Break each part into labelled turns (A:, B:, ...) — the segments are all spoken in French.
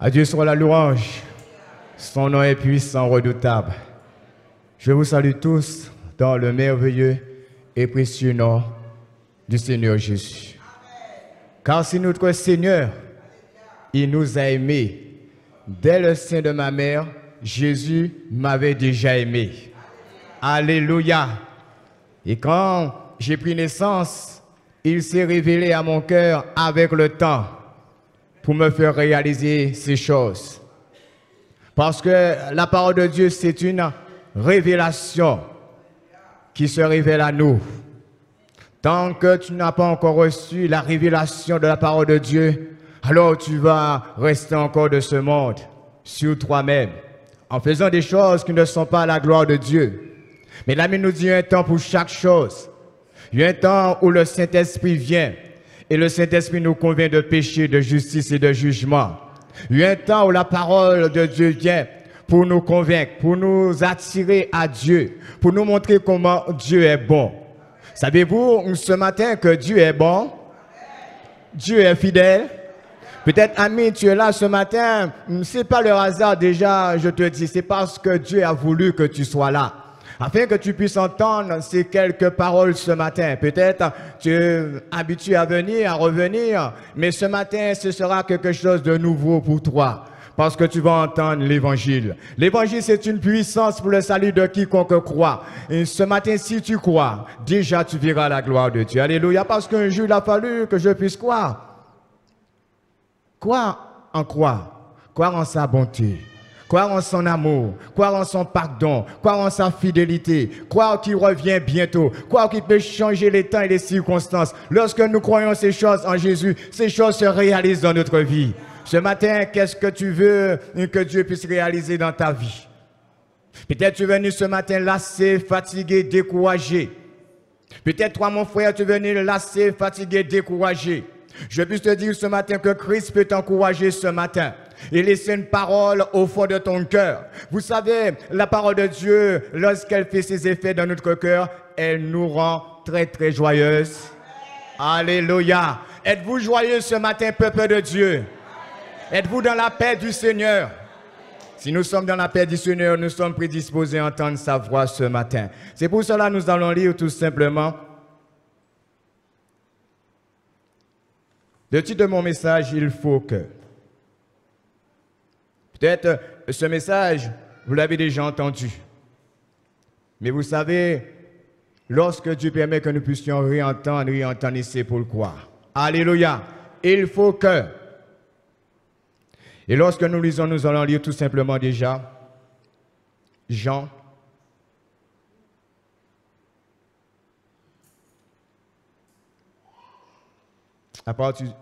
A: À Dieu soit la louange. Son nom est puissant, redoutable. Je vous salue tous dans le merveilleux et précieux nom du Seigneur Jésus. Car c'est notre Seigneur, il nous a aimés. Dès le sein de ma mère, Jésus m'avait déjà aimé. Alléluia. Et quand j'ai pris naissance, il s'est révélé à mon cœur avec le temps pour me faire réaliser ces choses. Parce que la parole de Dieu, c'est une révélation qui se révèle à nous. Tant que tu n'as pas encore reçu la révélation de la parole de Dieu, alors tu vas rester encore de ce monde sur toi-même, en faisant des choses qui ne sont pas à la gloire de Dieu. Mais l'ami nous dit, il y a un temps pour chaque chose. Il y a un temps où le Saint-Esprit vient et le Saint-Esprit nous convainc de péché, de justice et de jugement. Il y a un temps où la parole de Dieu vient pour nous convaincre, pour nous attirer à Dieu, pour nous montrer comment Dieu est bon. Savez-vous ce matin que Dieu est bon? Dieu est fidèle. Peut-être, ami, tu es là ce matin, c'est pas le hasard déjà, je te dis, c'est parce que Dieu a voulu que tu sois là. Afin que tu puisses entendre ces quelques paroles ce matin. Peut-être tu es habitué à venir, à revenir, mais ce matin, ce sera quelque chose de nouveau pour toi. Parce que tu vas entendre l'évangile. L'évangile, c'est une puissance pour le salut de quiconque croit. Et ce matin, si tu crois, déjà tu verras la gloire de Dieu. Alléluia, parce qu'un jour, il a fallu que je puisse croire. Croire en quoi? Croire en sa bonté. Croire en son amour, croire en son pardon, croire en sa fidélité, croire qu'il revient bientôt, croire qu'il peut changer les temps et les circonstances. Lorsque nous croyons ces choses en Jésus, ces choses se réalisent dans notre vie. Ce matin, qu'est-ce que tu veux que Dieu puisse réaliser dans ta vie? Peut-être tu es venu ce matin lassé, fatigué, découragé. Peut-être toi, mon frère, tu es venu lassé, fatigué, découragé. Je puisse te dire ce matin que Christ peut t'encourager ce matin et laisser une parole au fond de ton cœur. Vous savez, la parole de Dieu, lorsqu'elle fait ses effets dans notre cœur, elle nous rend très, très joyeuses. Alléluia. Êtes-vous joyeux ce matin, peuple de Dieu? Êtes-vous dans la paix du Seigneur? Si nous sommes dans la paix du Seigneur, nous sommes prédisposés à entendre sa voix ce matin. C'est pour cela que nous allons lire tout simplement le titre de mon message, il faut que. Peut-être ce message, vous l'avez déjà entendu. Mais vous savez, lorsque Dieu permet que nous puissions réentendre, c'est pour le croire. Alléluia. Il faut que. Et lorsque nous lisons, nous allons lire tout simplement déjà Jean.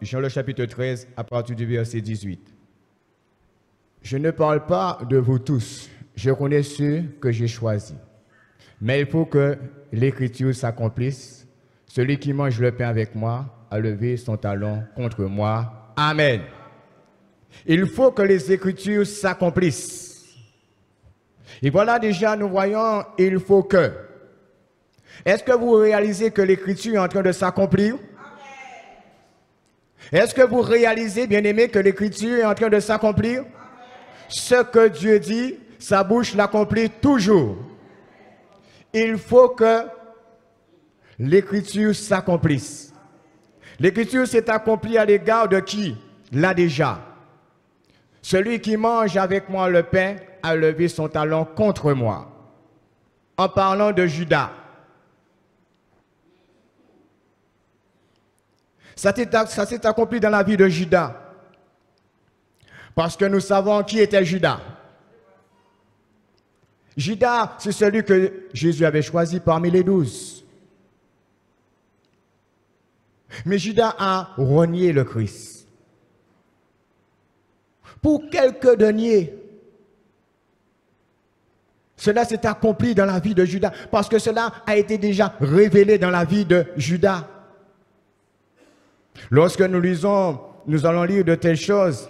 A: Jean le chapitre 13, à partir du verset 18. Je ne parle pas de vous tous, je connais ceux que j'ai choisis. Mais il faut que l'Écriture s'accomplisse. Celui qui mange le pain avec moi a levé son talon contre moi. Amen. Il faut que les Écritures s'accomplissent. Et voilà déjà, nous voyons, il faut que. Est-ce que vous réalisez que l'Écriture est en train de s'accomplir? Est-ce que vous réalisez, bien-aimés, que l'Écriture est en train de s'accomplir? Ce que Dieu dit, sa bouche l'accomplit toujours. Il faut que l'Écriture s'accomplisse. L'Écriture s'est accomplie à l'égard de qui? Là déjà. Celui qui mange avec moi le pain a levé son talon contre moi. En parlant de Judas. Ça s'est accompli dans la vie de Judas. Parce que nous savons qui était Judas. Judas, c'est celui que Jésus avait choisi parmi les 12. Mais Judas a renié le Christ. Pour quelques deniers. Cela s'est accompli dans la vie de Judas. Parce que cela a été déjà révélé dans la vie de Judas. Lorsque nous lisons, nous allons lire de telles choses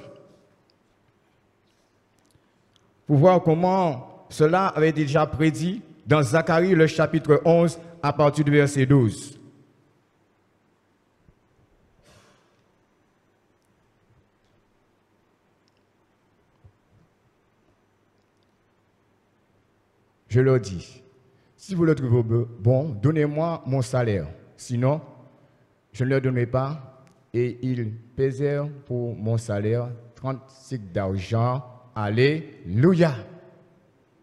A: pour voir comment cela avait déjà prédit dans Zacharie, le chapitre 11, à partir du verset 12. Je leur dis, si vous le trouvez bon, donnez-moi mon salaire. Sinon, je ne leur donnerai pas. Et ils pesèrent pour mon salaire 30 cycles d'argent. Alléluia.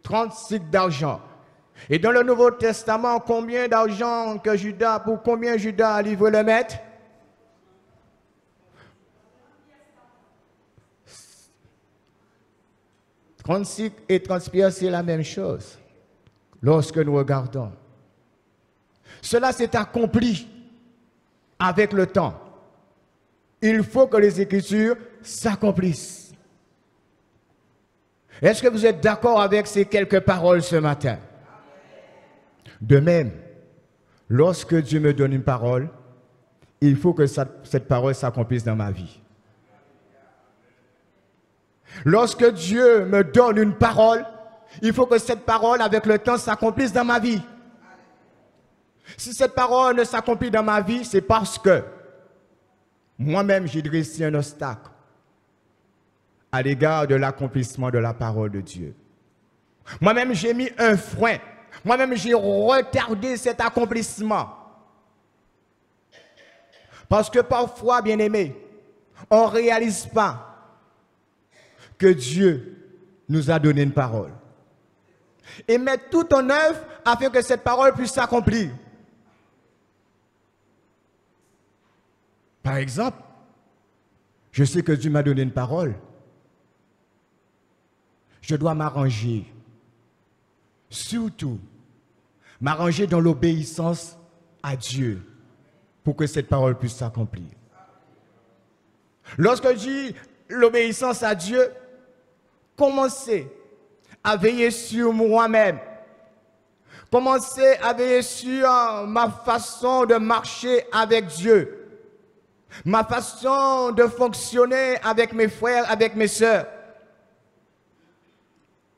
A: 30 cycles d'argent. Et dans le Nouveau Testament, combien d'argent que Judas, pour combien Judas a livré le maître? 30 cycles et 30 pierres, c'est la même chose. Lorsque nous regardons, cela s'est accompli avec le temps. Il faut que les Écritures s'accomplissent. Est-ce que vous êtes d'accord avec ces quelques paroles ce matin? De même, lorsque Dieu me donne une parole, il faut que cette parole s'accomplisse dans ma vie. Lorsque Dieu me donne une parole, il faut que cette parole, avec le temps, s'accomplisse dans ma vie. Si cette parole ne s'accomplit dans ma vie, c'est parce que moi-même, j'ai dressé un obstacle à l'égard de l'accomplissement de la parole de Dieu. Moi-même, j'ai mis un frein. Moi-même, j'ai retardé cet accomplissement. Parce que parfois, bien-aimés, on ne réalise pas que Dieu nous a donné une parole. Et met tout en œuvre afin que cette parole puisse s'accomplir. Par exemple, je sais que Dieu m'a donné une parole. Je dois m'arranger. Surtout, m'arranger dans l'obéissance à Dieu pour que cette parole puisse s'accomplir. Lorsque je dis l'obéissance à Dieu, commencez à veiller sur moi-même. Commencez à veiller sur ma façon de marcher avec Dieu. Ma façon de fonctionner avec mes frères, avec mes sœurs.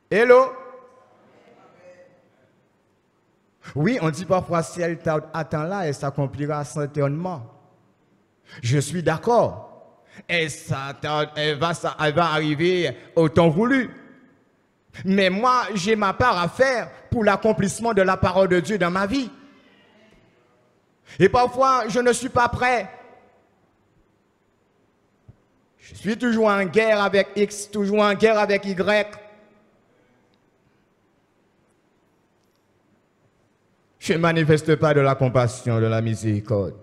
A: Hello? Oui, on dit parfois si elle attend là, elle s'accomplira certainement. Je suis d'accord. Elle va arriver au temps voulu. Mais moi, j'ai ma part à faire pour l'accomplissement de la parole de Dieu dans ma vie. Et parfois, je ne suis pas prêt. Je suis toujours en guerre avec X, toujours en guerre avec Y. Je ne manifeste pas de la compassion, de la miséricorde.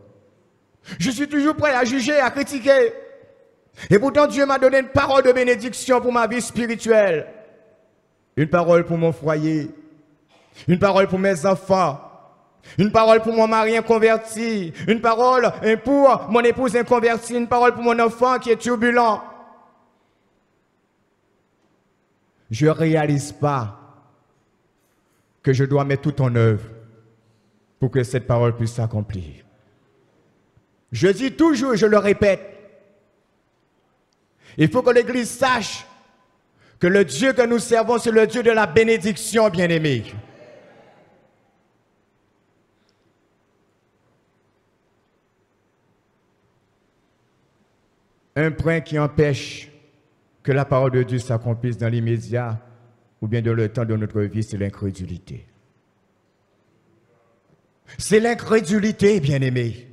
A: Je suis toujours prêt à juger, à critiquer. Et pourtant, Dieu m'a donné une parole de bénédiction pour ma vie spirituelle. Une parole pour mon foyer. Une parole pour mes enfants. Une parole pour mon mari inconverti. Une parole pour mon épouse inconvertie. Une parole pour mon enfant qui est turbulent. Je ne réalise pas que je dois mettre tout en œuvre pour que cette parole puisse s'accomplir. Je dis toujours, je le répète, il faut que l'Église sache que le Dieu que nous servons, c'est le Dieu de la bénédiction, bien-aimé. Un point qui empêche que la parole de Dieu s'accomplisse dans l'immédiat ou bien dans le temps de notre vie, c'est l'incrédulité. C'est l'incrédulité, bien-aimé.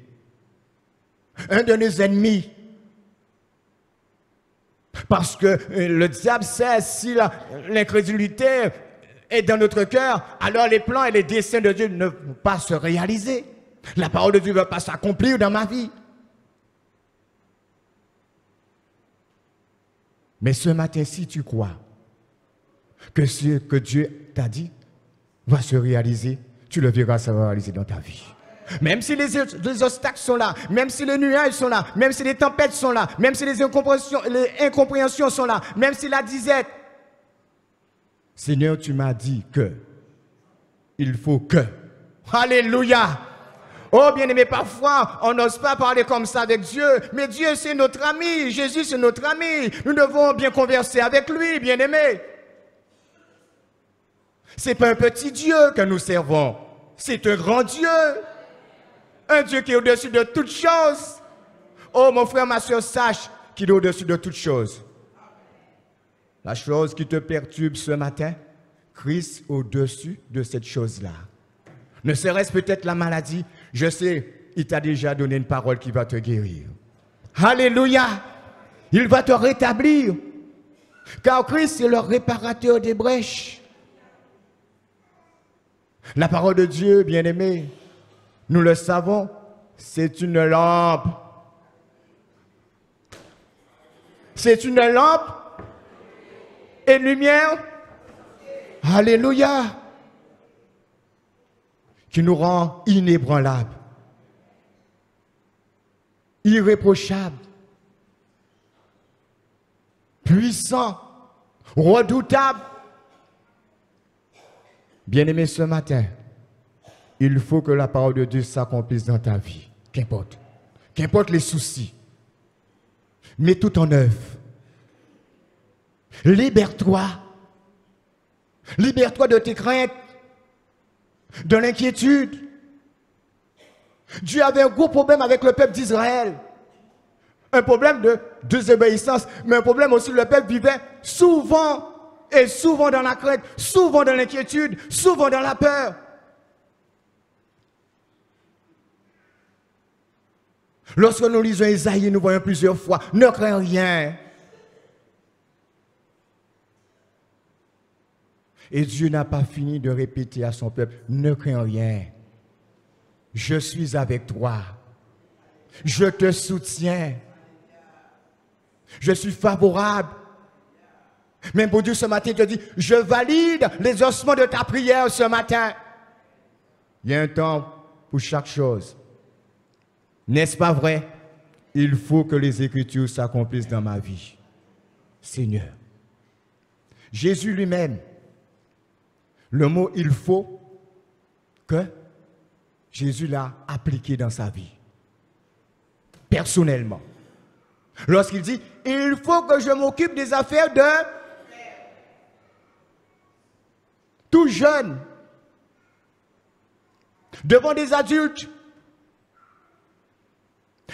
A: Un de nos ennemis. Parce que le diable sait si l'incrédulité est dans notre cœur, alors les plans et les desseins de Dieu ne vont pas se réaliser. La parole de Dieu ne va pas s'accomplir dans ma vie. Mais ce matin, si tu crois que ce que Dieu t'a dit va se réaliser, tu le verras se réaliser dans ta vie. Même si les obstacles sont là, même si les nuages sont là, même si les tempêtes sont là, même si les incompréhensions sont là, même si la disette. Seigneur, tu m'as dit que il faut que. Alléluia. Oh bien-aimé, parfois, on n'ose pas parler comme ça avec Dieu, mais Dieu, c'est notre ami. Jésus, c'est notre ami. Nous devons bien converser avec lui, bien-aimé. Ce n'est pas un petit Dieu que nous servons, c'est un grand Dieu. Un Dieu qui est au-dessus de toutes choses. Oh, mon frère, ma soeur, sache qu'il est au-dessus de toutes choses. La chose qui te perturbe ce matin, Christ au-dessus de cette chose-là. Ne serait-ce peut-être la maladie, je sais, il t'a déjà donné une parole qui va te guérir. Alléluia! Il va te rétablir. Car Christ est le réparateur des brèches. La parole de Dieu, bien-aimé, nous le savons, c'est une lampe. C'est une lampe et lumière. Alléluia. Qui nous rend inébranlables, irréprochables, puissants, redoutables. Bien-aimé, ce matin, il faut que la parole de Dieu s'accomplisse dans ta vie. Qu'importe les soucis. Mets tout en œuvre. Libère-toi. Libère-toi de tes craintes, de l'inquiétude. Dieu avait un gros problème avec le peuple d'Israël. Un problème de désobéissance, mais un problème aussi, le peuple vivait souvent et souvent dans la crainte, souvent dans l'inquiétude, souvent dans la peur. Lorsque nous lisons Isaïe, nous voyons plusieurs fois, ne crains rien. Et Dieu n'a pas fini de répéter à son peuple, ne crains rien. Je suis avec toi. Je te soutiens. Je suis favorable. Même pour Dieu ce matin, il te dit, je valide les ossements de ta prière ce matin. Il y a un temps pour chaque chose. N'est-ce pas vrai? Il faut que les Écritures s'accomplissent dans ma vie. Seigneur. Jésus lui-même, le mot il faut que Jésus l'a appliqué dans sa vie. Personnellement. Lorsqu'il dit, il faut que je m'occupe des affaires de tout jeune, devant des adultes,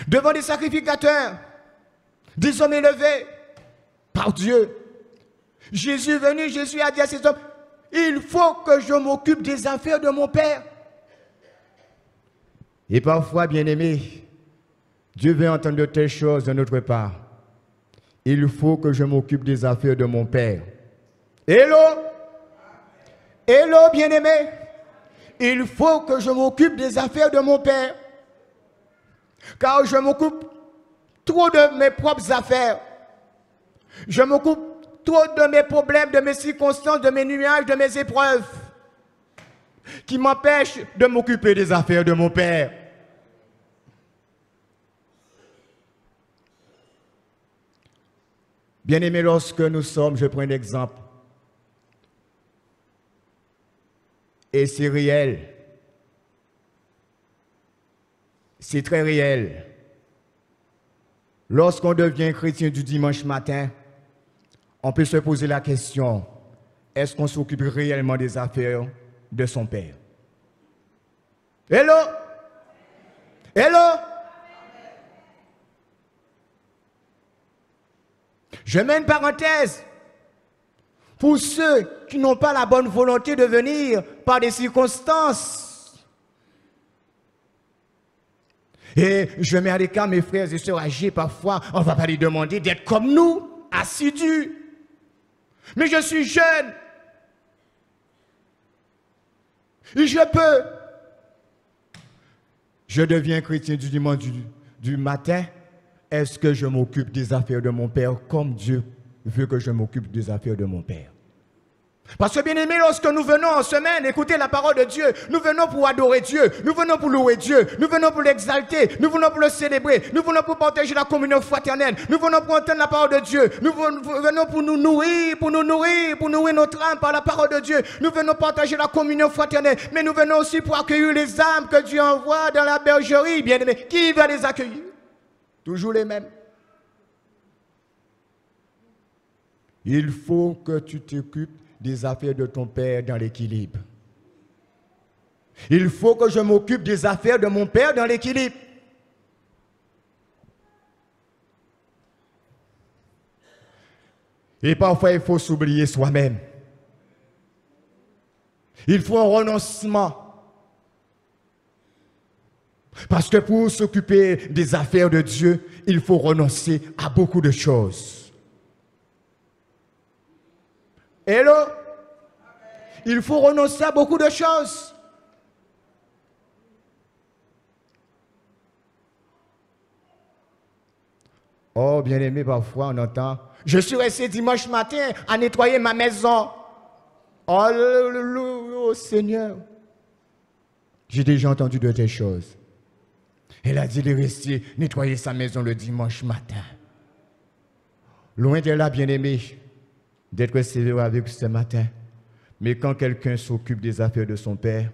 A: devant des sacrificateurs, des hommes élevés par Dieu. Jésus est venu, Jésus a dit à ces hommes, il faut que je m'occupe des affaires de mon Père. Et parfois, bien-aimés, Dieu veut entendre de telles choses de notre part. Il faut que je m'occupe des affaires de mon Père. Hello? Hello, bien-aimé? Il faut que je m'occupe des affaires de mon Père. Car je m'occupe trop de mes propres affaires. Je m'occupe trop de mes problèmes, de mes circonstances, de mes nuages, de mes épreuves, qui m'empêchent de m'occuper des affaires de mon Père. Bien-aimés, lorsque nous sommes, je prends un exemple, et c'est réel, c'est très réel. Lorsqu'on devient chrétien du dimanche matin, on peut se poser la question, est-ce qu'on s'occupe réellement des affaires de son Père? Hello? Hello? Je mets une parenthèse. Pour ceux qui n'ont pas la bonne volonté de venir par des circonstances. Et je mets à l'écart mes frères et sœurs âgés parfois, on ne va pas les demander d'être comme nous, assidus. Mais je suis jeune. Et je peux. Je deviens chrétien du dimanche du matin. Est-ce que je m'occupe des affaires de mon Père comme Dieu veut que je m'occupe des affaires de mon Père? Parce que bien aimé, lorsque nous venons en semaine écouter la parole de Dieu, nous venons pour adorer Dieu, nous venons pour louer Dieu, nous venons pour l'exalter, nous venons pour le célébrer, nous venons pour partager la communion fraternelle, nous venons pour entendre la parole de Dieu, nous venons pour nous nourrir, pour nourrir notre âme par la parole de Dieu, nous venons partager la communion fraternelle, mais nous venons aussi pour accueillir les âmes que Dieu envoie dans la bergerie, bien aimé. Qui va les accueillir? Toujours les mêmes. Il faut que tu t'occupes des affaires de ton Père dans l'équilibre. Il faut que je m'occupe des affaires de mon Père dans l'équilibre. Et parfois, il faut s'oublier soi-même. Il faut un renoncement. Parce que pour s'occuper des affaires de Dieu, il faut renoncer à beaucoup de choses. Hello? Il faut renoncer à beaucoup de choses. Oh, bien-aimé, parfois on entend, je suis resté dimanche matin à nettoyer ma maison. Oh, Seigneur. J'ai déjà entendu de telles choses. Elle a dit de rester nettoyer sa maison le dimanche matin. Loin de là, bien-aimé, d'être sévère avec ce matin. Mais quand quelqu'un s'occupe des affaires de son Père,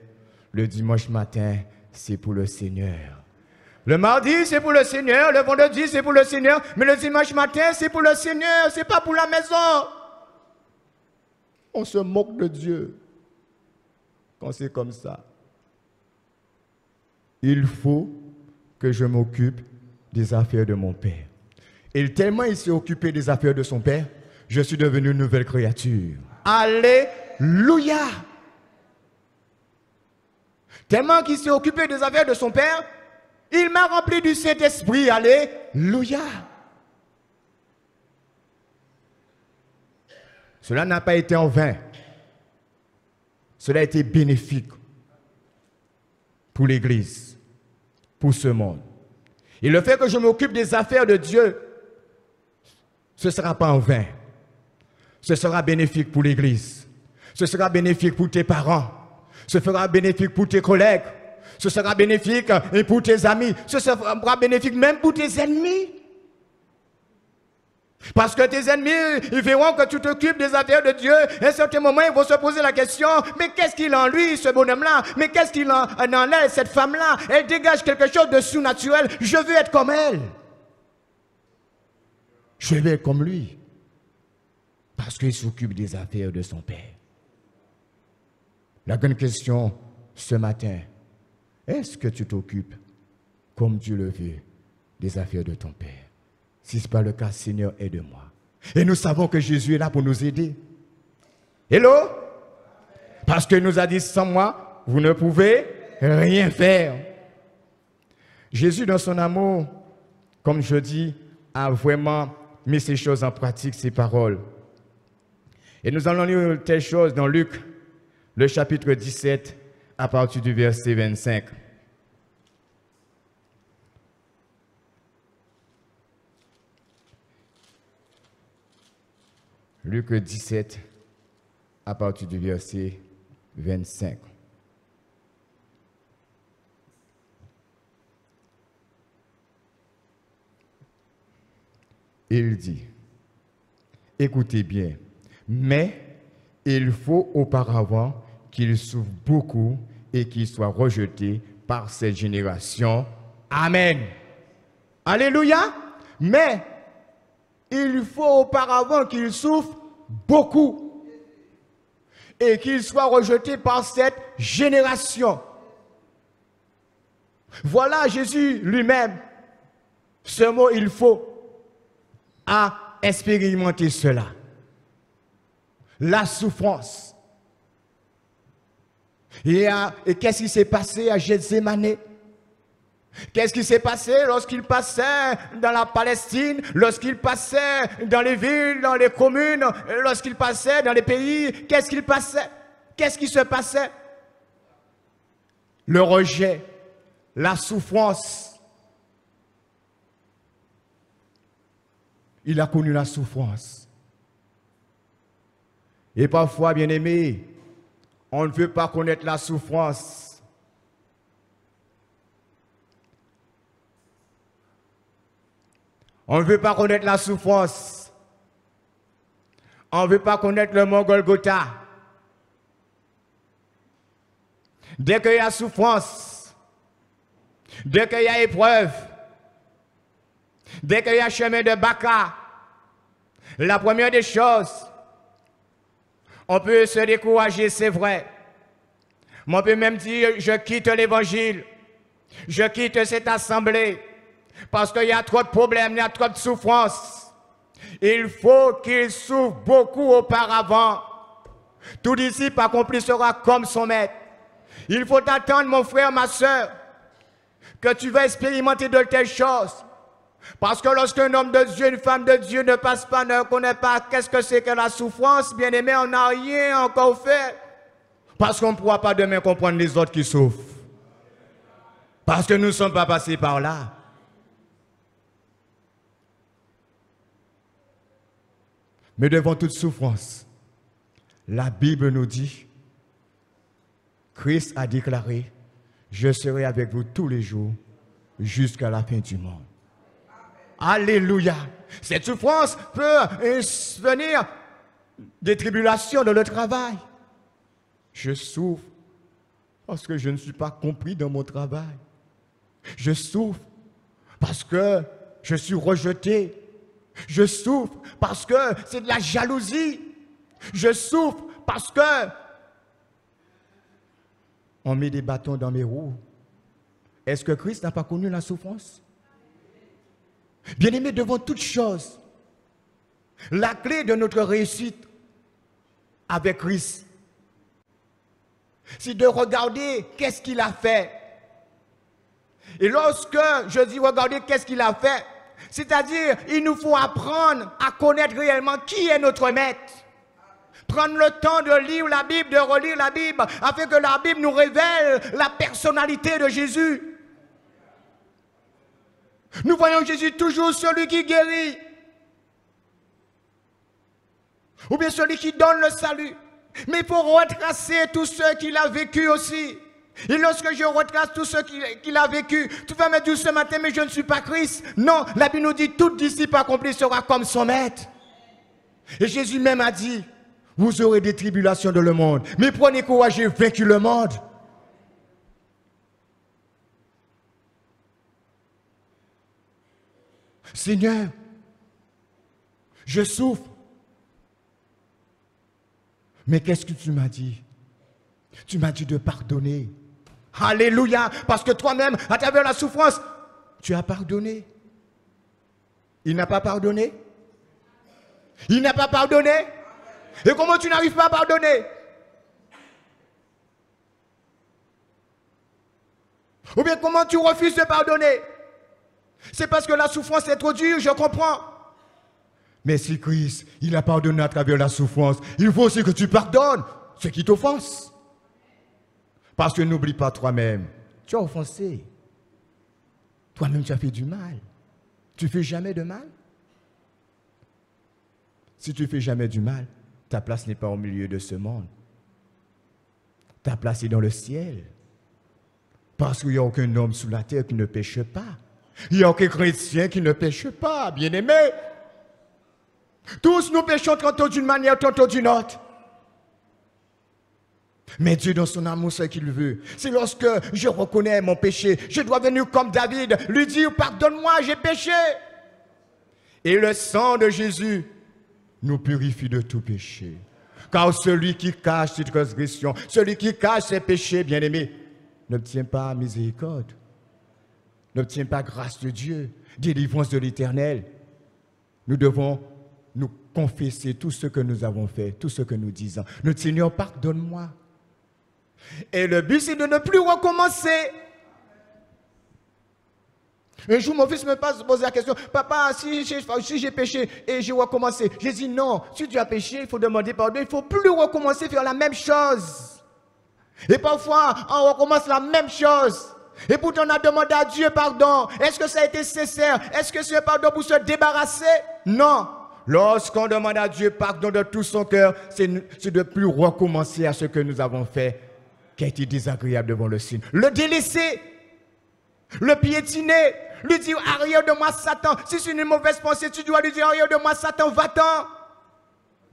A: le dimanche matin, c'est pour le Seigneur. Le mardi, c'est pour le Seigneur. Le vendredi, c'est pour le Seigneur. Mais le dimanche matin, c'est pour le Seigneur. Ce n'est pas pour la maison. On se moque de Dieu quand c'est comme ça. Il faut que je m'occupe des affaires de mon Père. Et tellement il s'est occupé des affaires de son Père, je suis devenu une nouvelle créature. Alléluia! Tellement qu'il s'est occupé des affaires de son Père, il m'a rempli du Saint-Esprit. Alléluia! Cela n'a pas été en vain. Cela a été bénéfique pour l'Église, pour ce monde. Et le fait que je m'occupe des affaires de Dieu, ce ne sera pas en vain. Ce sera bénéfique pour l'Église. Ce sera bénéfique pour tes parents. Ce sera bénéfique pour tes collègues. Ce sera bénéfique pour tes amis. Ce sera bénéfique même pour tes ennemis. Parce que tes ennemis, ils verront que tu t'occupes des affaires de Dieu. À un certain moment, ils vont se poser la question, mais qu'est-ce qu'il a en lui, ce bonhomme-là? Mais qu'est-ce qu'il a en elle, cette femme-là? Elle dégage quelque chose de surnaturel. Je veux être comme elle. Je veux être comme lui. Parce qu'il s'occupe des affaires de son Père. La grande question ce matin, est-ce que tu t'occupes, comme Dieu le veut, des affaires de ton Père? Si ce n'est pas le cas, Seigneur, aide-moi. Et nous savons que Jésus est là pour nous aider. Hello? Parce qu'il nous a dit, sans moi, vous ne pouvez rien faire. Jésus, dans son amour, comme je dis, a vraiment mis ces choses en pratique, ces paroles. Et nous allons lire telle chose dans Luc, le chapitre 17, à partir du verset 25. Luc 17, à partir du verset 25. Il dit, écoutez bien, mais il faut auparavant qu'il souffre beaucoup et qu'il soit rejeté par cette génération. Amen. Alléluia. Mais il faut auparavant qu'il souffre beaucoup et qu'il soit rejeté par cette génération. Voilà Jésus lui-même. Ce mot, il faut à expérimenter cela. La souffrance. Et qu'est-ce qui s'est passé à Gethsémane? Qu'est-ce qui s'est passé lorsqu'il passait dans la Palestine, lorsqu'il passait dans les villes, dans les communes, lorsqu'il passait dans les pays? Qu'est-ce qu'il passait? Qu'est-ce qui se passait? Le rejet, la souffrance. Il a connu la souffrance. Et parfois, bien-aimés, on ne veut pas connaître la souffrance. On ne veut pas connaître la souffrance. On ne veut pas connaître le mont Golgotha. Dès qu'il y a souffrance, dès qu'il y a épreuve, dès qu'il y a chemin de Baca, la première des choses, on peut se décourager, c'est vrai. Mais on peut même dire, je quitte l'évangile, je quitte cette assemblée, parce qu'il y a trop de problèmes, il y a trop de souffrances. Il faut qu'il souffre beaucoup auparavant Tout disciple accompli sera comme son maître. Il faut attendre, mon frère, ma soeur, que tu vas expérimenter de telles choses. Parce que lorsqu'un homme de Dieu, une femme de Dieu ne passe pas, ne connaît pas qu'est-ce que c'est que la souffrance, bien aimé, on n'a rien encore fait. Parce qu'on ne pourra pas demain comprendre les autres qui souffrent. Parce que nous ne sommes pas passés par là. Mais devant toute souffrance, la Bible nous dit, Christ a déclaré, je serai avec vous tous les jours jusqu'à la fin du monde. Alléluia. Cette souffrance peut venir des tribulations dans le travail. Je souffre parce que je ne suis pas compris dans mon travail. Je souffre parce que je suis rejeté. Je souffre parce que c'est de la jalousie. Je souffre parce que on met des bâtons dans mes roues. Est-ce que Christ n'a pas connu la souffrance? Bien-aimé, devant toute chose, la clé de notre réussite avec Christ, c'est de regarder qu'est-ce qu'il a fait. Et lorsque je dis regarder qu'est-ce qu'il a fait, c'est-à-dire il nous faut apprendre à connaître réellement qui est notre maître. Prendre le temps de lire la Bible, de relire la Bible, afin que la Bible nous révèle la personnalité de Jésus. Nous voyons Jésus toujours celui qui guérit. Ou bien celui qui donne le salut. Mais il faut retracer tout ce qu'il a vécu aussi. Et lorsque je retrace tout ce qu'il a vécu, tu vas me dire ce matin, mais je ne suis pas Christ. Non, la Bible nous dit, tout disciple accompli sera comme son maître. Et Jésus même a dit, vous aurez des tribulations dans le monde. Mais prenez courage, j'ai vaincu le monde. Seigneur, je souffre. Mais qu'est-ce que tu m'as dit? Tu m'as dit de pardonner. Alléluia, parce que toi-même, à travers la souffrance, tu as pardonné. Il n'a pas pardonné? Il n'a pas pardonné? Et comment tu n'arrives pas à pardonner? Ou bien comment tu refuses de pardonner? C'est parce que la souffrance est trop dure, je comprends. Mais si Christ, il a pardonné à travers la souffrance, il faut aussi que tu pardonnes ceux qui t'offensent. Parce que n'oublie pas toi-même, tu as offensé. Toi-même, tu as fait du mal. Tu fais jamais de mal. Si tu fais jamais du mal, ta place n'est pas au milieu de ce monde. Ta place est dans le ciel. Parce qu'il n'y a aucun homme sous la terre qui ne péche pas. Il n'y a aucun chrétien qui ne péche pas, bien-aimé. Tous nous péchons tantôt d'une manière, tantôt d'une autre. Mais Dieu, dans son amour, c'est qu'il veut. C'est lorsque je reconnais mon péché, je dois venir comme David, lui dire, pardonne-moi, j'ai péché. Et le sang de Jésus nous purifie de tout péché. Car celui qui cache ses transgressions, celui qui cache ses péchés, bien-aimé, n'obtient pas miséricorde, n'obtient pas grâce de Dieu, délivrance de l'Éternel. Nous devons nous confesser tout ce que nous avons fait, tout ce que nous disons. Notre Seigneur, pardonne-moi. Et le but, c'est de ne plus recommencer. Un jour, mon fils me pose la question, papa, si j'ai péché et j'ai recommencé, j'ai dit non, si tu as péché, il faut demander pardon, il ne faut plus recommencer, faire la même chose. Et parfois, on recommence la même chose. Et pourtant, on a demandé à Dieu pardon. Est-ce que ça a été sincère? Est-ce que c'est pardon pour se débarrasser? Non. Lorsqu'on demande à Dieu pardon de tout son cœur, c'est de ne plus recommencer à ce que nous avons fait, qui a été désagréable devant le Seigneur. Le délaisser, le piétiner, lui dire arrière de moi Satan. Si c'est une mauvaise pensée, tu dois lui dire arrière de moi Satan, va-t'en.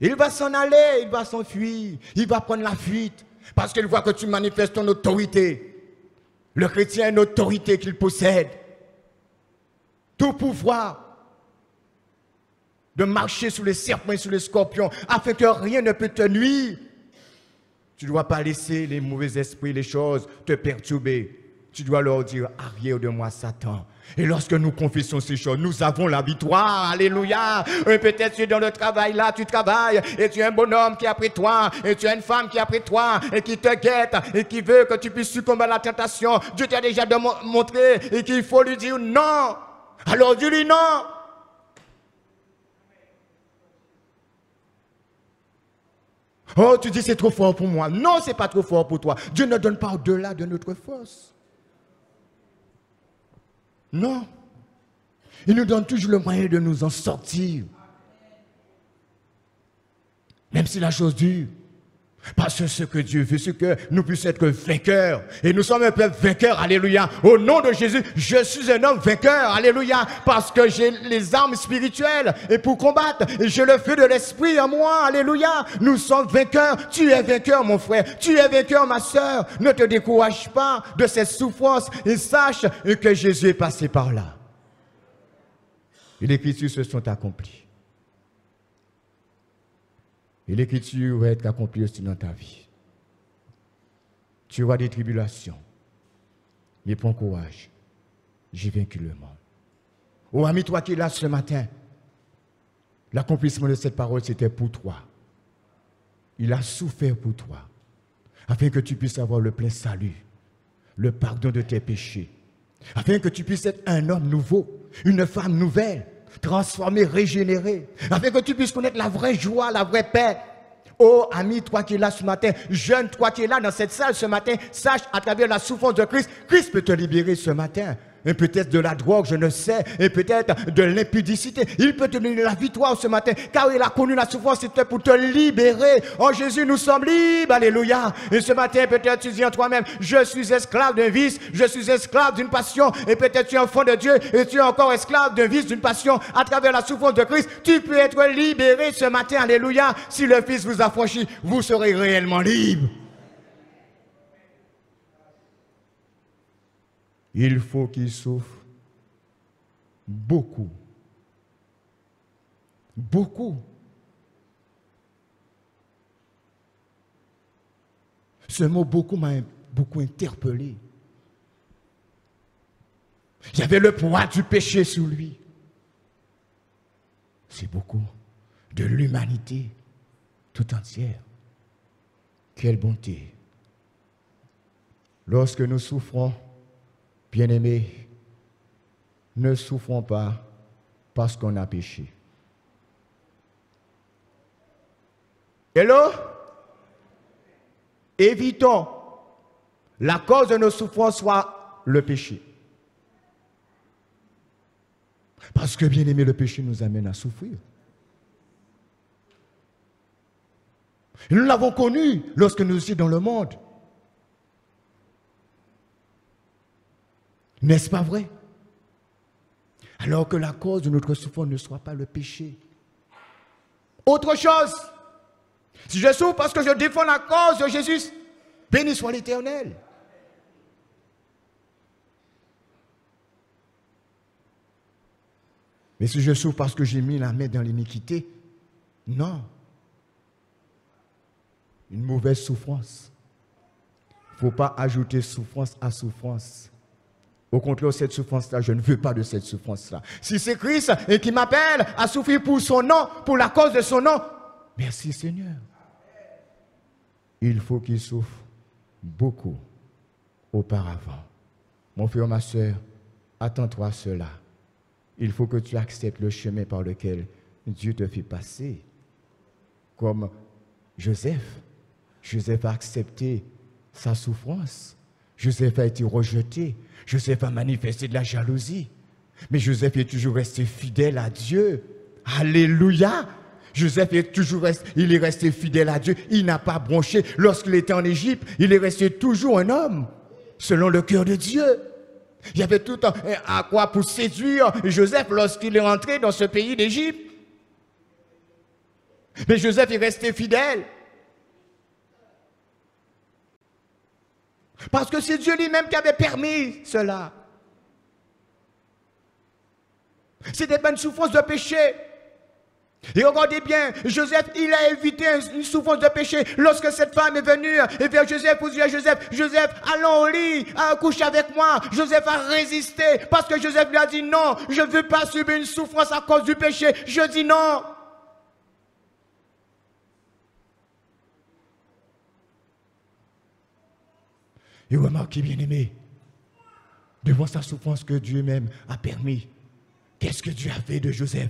A: Il va s'en aller, il va s'enfuir, il va prendre la fuite. Parce qu'il voit que tu manifestes ton autorité. Le chrétien a une autorité qu'il possède. Tout pouvoir de marcher sous les serpents et sous les scorpions, afin que rien ne peut te nuire. Tu ne dois pas laisser les mauvais esprits, les choses te perturber. tu dois leur dire, arrière de moi, Satan. Et lorsque nous confessons ces choses, nous avons la victoire. Alléluia. Et peut-être tu es dans le travail là, tu travailles, et tu as un bonhomme qui est après toi, et tu as une femme qui est après toi, et qui te guette, et qui veut que tu puisses succomber à la tentation. Dieu t'a déjà montré, et qu'il faut lui dire non. Alors dis-lui non. Oh, tu dis c'est trop fort pour moi. Non, c'est pas trop fort pour toi. Dieu ne donne pas au-delà de notre force. Non. Il nous donne toujours le moyen de nous en sortir. Même si la chose dure. Parce que ce que Dieu veut, c'est que nous puissions être vainqueurs. Et nous sommes un peuple vainqueur, alléluia. Au nom de Jésus, je suis un homme vainqueur, alléluia. Parce que j'ai les armes spirituelles et pour combattre. Et j'ai le feu de l'esprit en moi, alléluia. Nous sommes vainqueurs. Tu es vainqueur, mon frère. Tu es vainqueur, ma soeur. Ne te décourage pas de cette souffrance et sache que Jésus est passé par là. Et les Écritures se sont accomplies. Et l'Écriture va être accomplie aussi dans ta vie. Tu auras des tribulations. Mais prends courage. J'ai vaincu le monde. Oh, ami, toi qui es là ce matin, l'accomplissement de cette parole, c'était pour toi. Il a souffert pour toi, afin que tu puisses avoir le plein salut, le pardon de tes péchés, afin que tu puisses être un homme nouveau, une femme nouvelle, transformé, régénéré, afin que tu puisses connaître la vraie joie, la vraie paix. Oh, ami, toi qui es là ce matin, jeune, toi qui es là dans cette salle ce matin, sache à travers la souffrance de Christ, Christ peut te libérer ce matin. Et peut-être de la drogue, je ne sais, et peut-être de l'impudicité. Il peut te donner la victoire ce matin, car il a connu la souffrance, c'était pour te libérer. En Jésus, nous sommes libres, alléluia. Et ce matin, peut-être tu dis en toi-même, je suis esclave d'un vice, je suis esclave d'une passion, et peut-être tu es enfant de Dieu, et tu es encore esclave d'un vice, d'une passion. À travers la souffrance de Christ, tu peux être libéré ce matin, alléluia. Si le Fils vous affranchit, vous serez réellement libre. Il faut qu'il souffre beaucoup. Beaucoup. Ce mot beaucoup m'a beaucoup interpellé. Il y avait le poids du péché sur lui. C'est beaucoup de l'humanité tout entière. Quelle bonté. Lorsque nous souffrons, bien-aimés, ne souffrons pas parce qu'on a péché. Hello? Évitons la cause de nos souffrances soit le péché. Parce que, bien-aimés, le péché nous amène à souffrir. Et nous l'avons connu lorsque nous étions dans le monde. N'est-ce pas vrai? Alors que la cause de notre souffrance ne soit pas le péché. Autre chose, si je souffre parce que je défends la cause de Jésus, béni soit l'Éternel. Mais si je souffre parce que j'ai mis la main dans l'iniquité, non. Une mauvaise souffrance. Il ne faut pas ajouter souffrance à souffrance. Au contraire, cette souffrance-là, je ne veux pas de cette souffrance-là. Si c'est Christ et qui m'appelle à souffrir pour son nom, pour la cause de son nom, merci Seigneur. Il faut qu'il souffre beaucoup auparavant. Mon frère, ma soeur, attends-toi à cela. Il faut que tu acceptes le chemin par lequel Dieu te fait passer. Comme Joseph. Joseph a accepté sa souffrance. Joseph a été rejeté. Joseph a manifesté de la jalousie. Mais Joseph est toujours resté fidèle à Dieu. Alléluia. Joseph il est resté fidèle à Dieu. Il n'a pas bronché. Lorsqu'il était en Égypte, il est resté toujours un homme, selon le cœur de Dieu. Il y avait tout à quoi pour séduire Joseph lorsqu'il est rentré dans ce pays d'Égypte. Mais Joseph est resté fidèle. Parce que c'est Dieu lui-même qui avait permis cela. Ce n'était pas une souffrance de péché. Et regardez bien, Joseph, il a évité une souffrance de péché. Lorsque cette femme est venue vers Joseph pour dire à Joseph, Joseph, allons au lit, couche avec moi. Joseph a résisté parce que Joseph lui a dit non, je ne veux pas subir une souffrance à cause du péché. Je dis non. Et remarquez, bien-aimé, devant sa souffrance que Dieu même a permis, qu'est-ce que Dieu a fait de Joseph?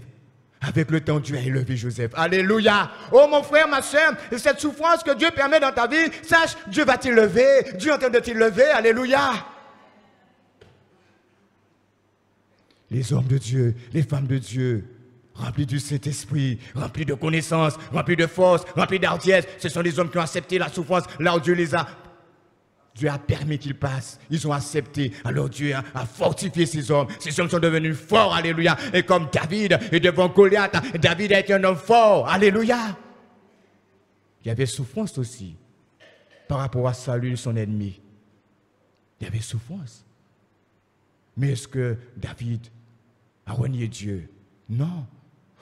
A: Avec le temps, Dieu a élevé Joseph. Alléluia. Oh mon frère, ma soeur, cette souffrance que Dieu permet dans ta vie, sache, Dieu va t'élever. Dieu est en train de t'élever. Alléluia. Les hommes de Dieu, les femmes de Dieu, remplis du Saint-Esprit, remplis de connaissances, remplis de force, remplis d'hardiesse, ce sont des hommes qui ont accepté la souffrance là où Dieu les a. Dieu a permis qu'ils passent. Ils ont accepté. Alors Dieu a fortifié ces hommes. Ces hommes sont devenus forts. Alléluia. Et comme David est devant Goliath, David a été un homme fort. Alléluia. Il y avait souffrance aussi par rapport à Saül, son ennemi. Il y avait souffrance. Mais est-ce que David a renié Dieu? Non.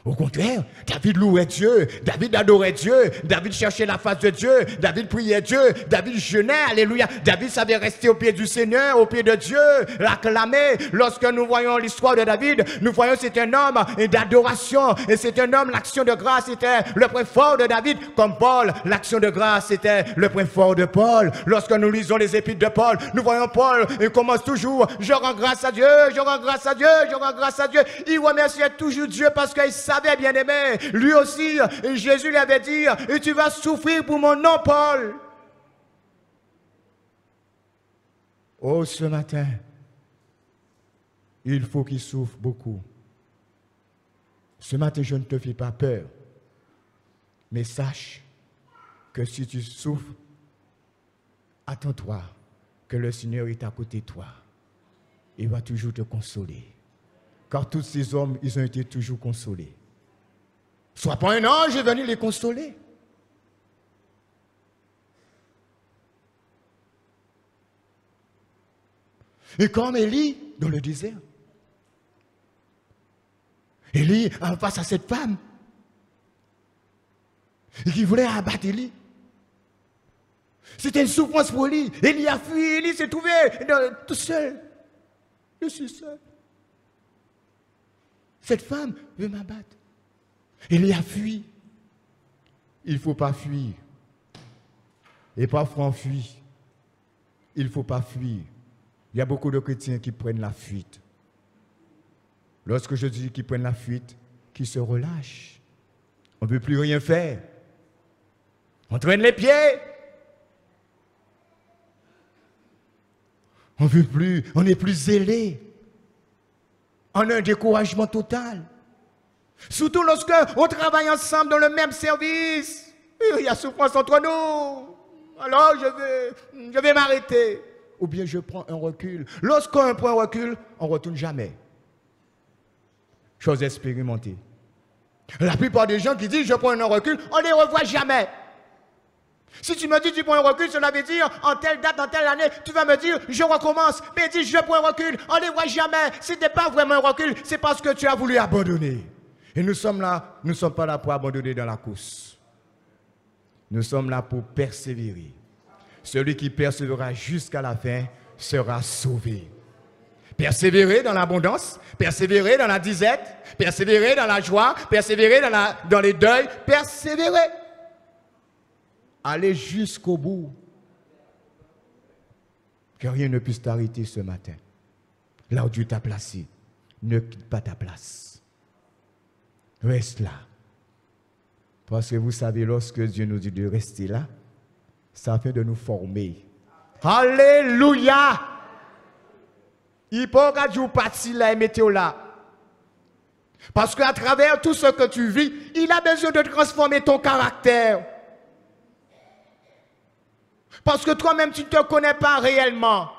A: Au contraire, David louait Dieu, David adorait Dieu, David cherchait la face de Dieu, David priait Dieu, David jeûnait, alléluia. David savait rester au pied du Seigneur, au pied de Dieu, l'acclamer. Lorsque nous voyons l'histoire de David, nous voyons que c'est un homme d'adoration, et c'est un homme, l'action de grâce était le point fort de David, comme Paul, l'action de grâce était le point fort de Paul. Lorsque nous lisons les épîtres de Paul, nous voyons Paul, il commence toujours, je rends grâce à Dieu, je rends grâce à Dieu, je rends grâce à Dieu. Il remerciait toujours Dieu parce qu'il savait, bien-aimé, lui aussi, Jésus lui avait dit, et tu vas souffrir pour mon nom, Paul. Oh, ce matin, il faut qu'il souffre beaucoup. Ce matin, je ne te fais pas peur, mais sache que si tu souffres, attends-toi que le Seigneur est à côté de toi. Il va toujours te consoler. Car tous ces hommes, ils ont été toujours consolés. Sois pas un ange, est venu les consoler. Et comme Élie, dans le désert, Élie, face à cette femme, qui voulait abattre Élie. C'était une souffrance pour Élie. Élie a fui, Élie s'est trouvé tout seul. Je suis seul. Cette femme veut m'abattre. Élie a fui. Il ne faut pas fuir. Et parfois on fuit. Il ne faut pas fuir. Il y a beaucoup de chrétiens qui prennent la fuite. Lorsque je dis qu'ils prennent la fuite, qu'ils se relâchent. On ne veut plus rien faire. On traîne les pieds. On veut plus, on n'est plus zélé. On a un découragement total. Surtout lorsque on travaille ensemble dans le même service. Il y a souffrance entre nous. Alors je vais m'arrêter. Ou bien je prends un recul. Lorsqu'on prend un recul, on ne retourne jamais. Chose expérimentée. La plupart des gens qui disent je prends un recul, on ne les revoit jamais. Si tu me dis tu prends un recul, cela veut dire en telle date, en telle année, tu vas me dire je recommence. Mais dis je prends un recul, on ne les voit jamais. Si ce n'est pas vraiment un recul, c'est parce que tu as voulu abandonner. Et nous sommes là, nous ne sommes pas là pour abandonner dans la course. Nous sommes là pour persévérer. Celui qui persévérera jusqu'à la fin sera sauvé. Persévérer dans l'abondance, persévérer dans la disette, persévérer dans la joie, persévérer dans les deuils, persévérer. Allez jusqu'au bout. Que rien ne puisse t'arrêter ce matin. Là où Dieu t'a placé, ne quitte pas ta place. Reste là. Parce que vous savez, lorsque Dieu nous dit de rester là, ça fait de nous former. Alléluia! Il faut que Dieu parti là et mettez là. Parce qu'à travers tout ce que tu vis, il a besoin de transformer ton caractère. Parce que toi-même, tu ne te connais pas réellement.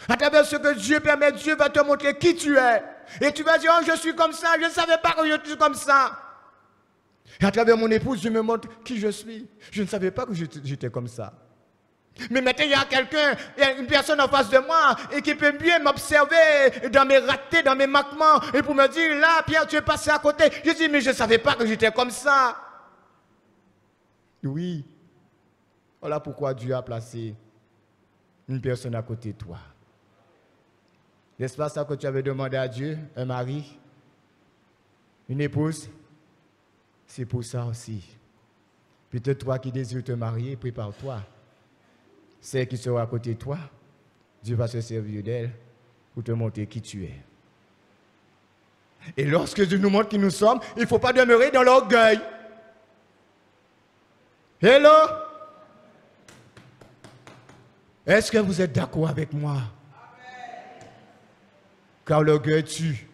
A: À travers ce que Dieu permet, Dieu va te montrer qui tu es. Et tu vas dire, oh, je suis comme ça, je ne savais pas que je suis comme ça. Et à travers mon épouse, Dieu me montre qui je suis. Je ne savais pas que j'étais comme ça. Mais maintenant, il y a quelqu'un, il y a une personne en face de moi et qui peut bien m'observer dans mes ratés, dans mes manquements, et pour me dire, là, Pierre, tu es passé à côté. Je dis, mais je ne savais pas que j'étais comme ça. Oui. Voilà pourquoi Dieu a placé une personne à côté de toi. N'est-ce pas ça que tu avais demandé à Dieu, un mari, une épouse? C'est pour ça aussi. Peut-être toi qui désires te marier, prépare-toi. Celle qui sera à côté de toi, Dieu va se servir d'elle pour te montrer qui tu es. Et lorsque Dieu nous montre qui nous sommes, il ne faut pas demeurer dans l'orgueil. Hello? Est-ce que vous êtes d'accord avec moi? Car l'orgueil tue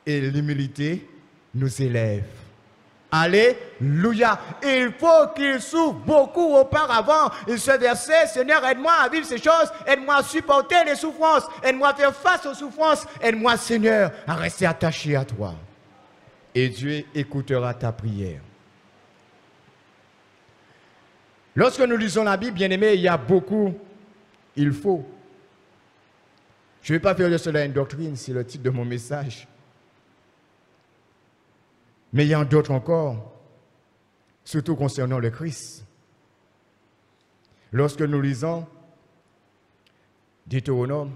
A: et l'humilité nous élève. Alléluia. Il faut qu'il souffre beaucoup auparavant. Et ce verset, Seigneur, aide-moi à vivre ces choses. Aide-moi à supporter les souffrances. Aide-moi à faire face aux souffrances. Aide-moi, Seigneur, à rester attaché à toi. Et Dieu écoutera ta prière. Lorsque nous lisons la Bible, bien aimé, il y a beaucoup, il faut. Je ne vais pas faire de cela une doctrine, c'est le titre de mon message. Mais il y en a d'autres encore, surtout concernant le Christ. Lorsque nous lisons Deutéronome,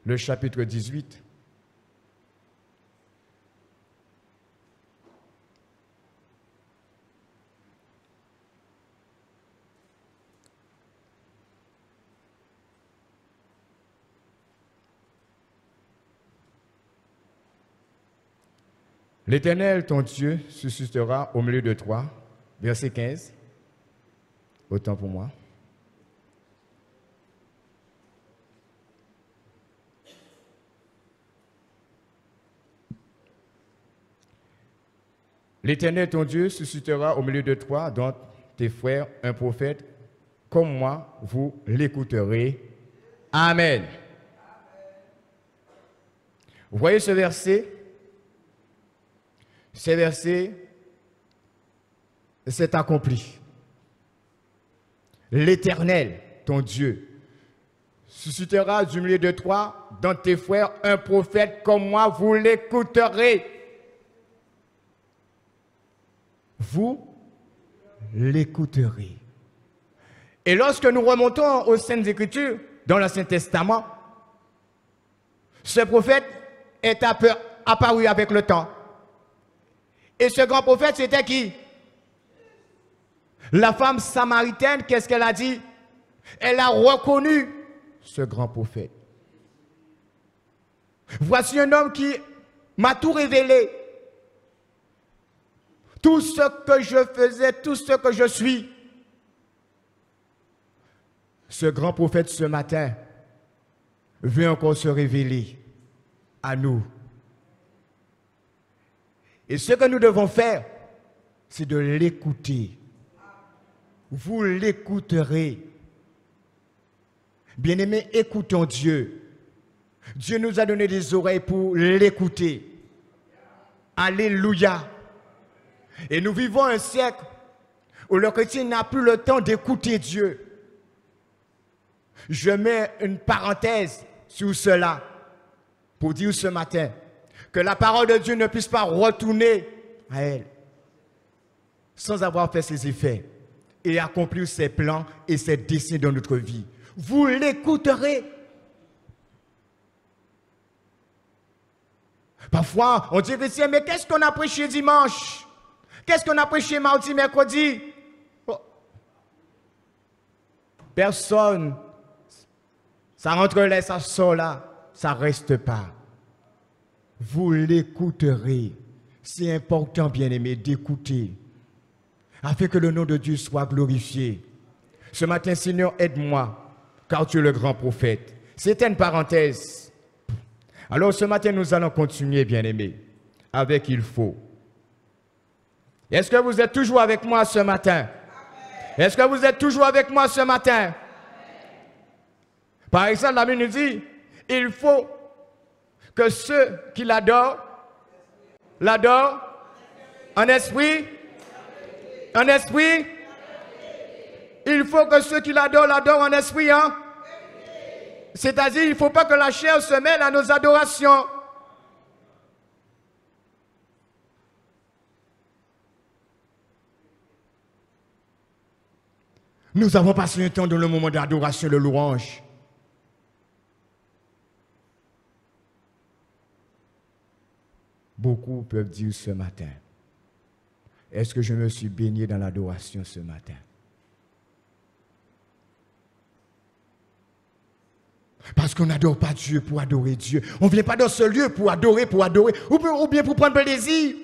A: le chapitre 18, l'Éternel, ton Dieu, suscitera au milieu de toi, verset 15, autant pour moi. L'Éternel, ton Dieu, suscitera au milieu de toi, dans tes frères, un prophète, comme moi, vous l'écouterez. Amen. Vous voyez ce verset? Ce verset s'est accompli. L'Éternel, ton Dieu, suscitera du milieu de toi, dans tes frères, un prophète comme moi, vous l'écouterez. Vous l'écouterez. Et lorsque nous remontons aux Saintes Écritures, dans l'Ancien Testament, ce prophète est apparu avec le temps. Et ce grand prophète, c'était qui? La femme samaritaine, qu'est-ce qu'elle a dit? Elle a reconnu ce grand prophète. Voici un homme qui m'a tout révélé. Tout ce que je faisais, tout ce que je suis. Ce grand prophète, ce matin, veut encore se révéler à nous. Et ce que nous devons faire, c'est de l'écouter. Vous l'écouterez. Bien-aimés, écoutons Dieu. Dieu nous a donné des oreilles pour l'écouter. Alléluia. Et nous vivons un siècle où le chrétien n'a plus le temps d'écouter Dieu. Je mets une parenthèse sur cela pour dire ce matin que la parole de Dieu ne puisse pas retourner à elle sans avoir fait ses effets et accomplir ses plans et ses desseins dans notre vie. Vous l'écouterez. Parfois, on dit, mais qu'est-ce qu'on a prêché dimanche? Qu'est-ce qu'on a prêché mardi, mercredi? Oh. Personne. Ça rentre là, ça sort là. Ça ne reste pas. Vous l'écouterez. C'est important, bien-aimé, d'écouter, afin que le nom de Dieu soit glorifié. Ce matin, Seigneur, aide-moi, car tu es le grand prophète. C'était une parenthèse. Alors, ce matin, nous allons continuer, bien-aimé, avec il faut. Est-ce que vous êtes toujours avec moi ce matin? Est-ce que vous êtes toujours avec moi ce matin? Par exemple, la Bible nous dit, il faut que ceux qui l'adorent en esprit En esprit? Il faut que ceux qui l'adorent, l'adorent en esprit, hein? C'est-à-dire, il ne faut pas que la chair se mêle à nos adorations. Nous avons passé un temps dans le moment d'adoration, de louange. Beaucoup peuvent dire ce matin, est-ce que je me suis baigné dans l'adoration ce matin? Parce qu'on n'adore pas Dieu pour adorer Dieu. On ne vient pas dans ce lieu pour adorer, ou bien pour prendre plaisir,